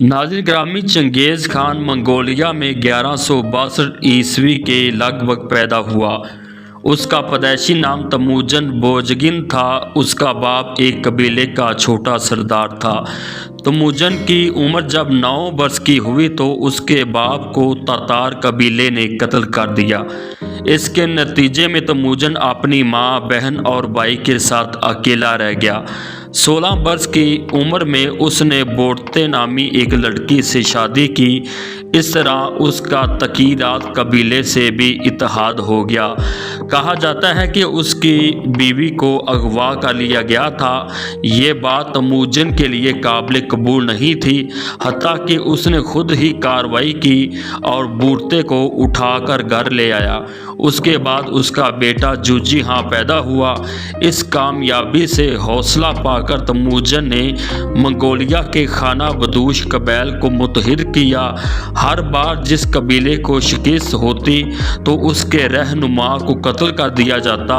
नाज़रीन ग्रामी, चंगेज़ खान मंगोलिया में 1162 ईस्वी के लगभग पैदा हुआ। उसका पैदाइशी नाम तमुजन बोजगिन था। उसका बाप एक कबीले का छोटा सरदार था। तमुजन की उम्र जब 9 वर्ष की हुई तो उसके बाप को तातार कबीले ने कत्ल कर दिया। इसके नतीजे में तमुजन अपनी माँ, बहन और भाई के साथ अकेला रह गया। 16 वर्ष की उम्र में उसने बोर्ते नामी एक लड़की से शादी की। इस तरह उसका तकीरात कबीले से भी इत्तेहाद हो गया। कहा जाता है कि उसकी बीवी को अगवा कर लिया गया था। ये बात तमुजन के लिए काबिल कबूल नहीं थी, हत्ता कि उसने खुद ही कार्रवाई की और बूरते को उठाकर घर ले आया। उसके बाद उसका बेटा जूजी हाँ पैदा हुआ। इस कामयाबी से हौसला पाकर तमुजन ने मंगोलिया के खाना बदूश कबैल को मुतहिद किया। हर बार जिस कबीले को शिकस्त होती तो उसके रहनुमा को कत्ल कर दिया जाता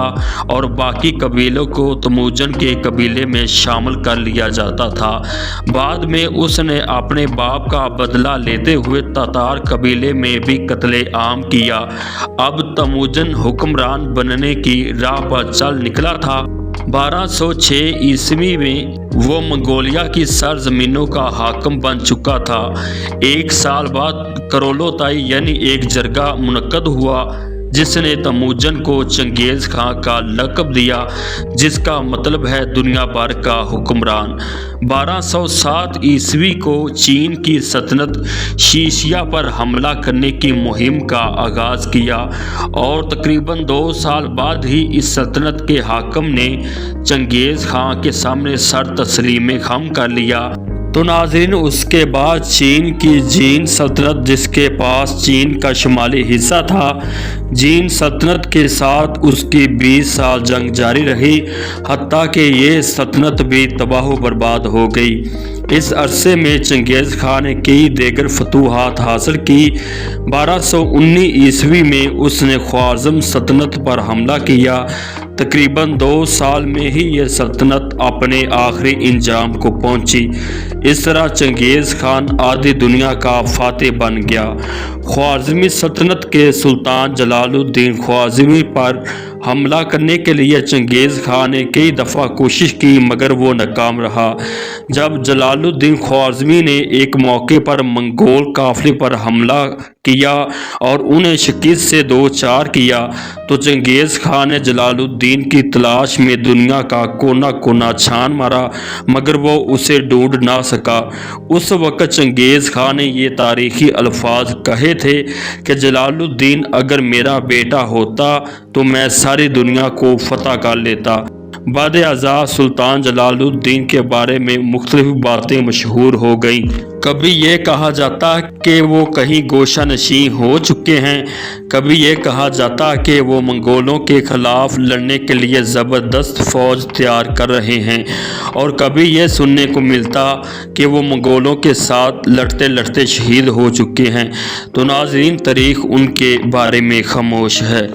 और बाकी कबीलों को तमुजन के कबीले में शामिल कर लिया जाता था। बाद में उसने अपने बाप का बदला लेते हुए तातार कबीले में भी कत्ले आम किया। अब तमुजन हुक्मरान बनने की राह पर चल निकला था। 1206 ईस्वी में वो मंगोलिया की सरजमीनों का हाकिम बन चुका था। 1 साल बाद करोलोताई यानी एक जरगा मुनक्कद हुआ जिसने तमुजन को चंगेज़ खां का लक़ब दिया, जिसका मतलब है दुनिया भर का हुक्मरान। 1207 ईस्वी को चीन की सल्तनत शीशिया पर हमला करने की मुहिम का आगाज़ किया और तकरीबन 2 साल बाद ही इस सल्तनत के हाकिम ने चंगेज़ खां के सामने सर तस्लीम खम कर लिया। तो नाज़रीन उसके बाद चीन की जीन सल्तनत, जिसके पास चीन का शुमाली हिस्सा था, जीन सल्तनत के साथ उसकी 20 साल जंग जारी रही, हत्ता कि ये सल्तनत भी तबाह बर्बाद हो गई। इस अरसे में चंगेज़ खान ने कई दीगर फतूहात हासिल की। 1219 ईस्वी में उसने ख्वारिज़्म सल्तनत पर हमला किया। तकरीबन 2 साल में ही यह सल्तनत अपने आखिरी इंजाम को पहुंची। इस तरह चंगेज़ खान आधी दुनिया का फातेह बन गया। ख्वारिज़मी सल्तनत के सुल्तान जलालुद्दीन ख्वारिज़मी पर हमला करने के लिए चंगेज़ खान ने कई दफ़ा कोशिश की मगर वो नाकाम रहा। जब जलालुद्दीन ख्वारिज़मी ने एक मौके पर मंगोल काफ़िले पर हमला किया और उन्हें शिकस्त से 2-4 किया तो चंगेज़ खान ने जलालुद्दीन की तलाश में दुनिया का कोना कोना छान मारा मगर वो उसे ढूंढ ना सका। उस वक़्त चंगेज़ खान ने ये तारीख़ी अल्फाज कहे थे कि जलालुद्दीन अगर मेरा बेटा होता तो मैं सारी दुनिया को फतह कर लेता। बाद आज़ाद सुल्तान जलालुद्दीन के बारे में मुख्तलिफ बातें मशहूर हो गईं। कभी ये कहा जाता कि वो कहीं गोशा नशी हो चुके हैं, कभी ये कहा जाता कि वो मंगोलों के ख़िलाफ़ लड़ने के लिए ज़बरदस्त फ़ौज तैयार कर रहे हैं और कभी ये सुनने को मिलता कि वो मंगोलों के साथ लड़ते लड़ते शहीद हो चुके हैं। तो नाज़रीन तारीख़ उनके बारे में खामोश है।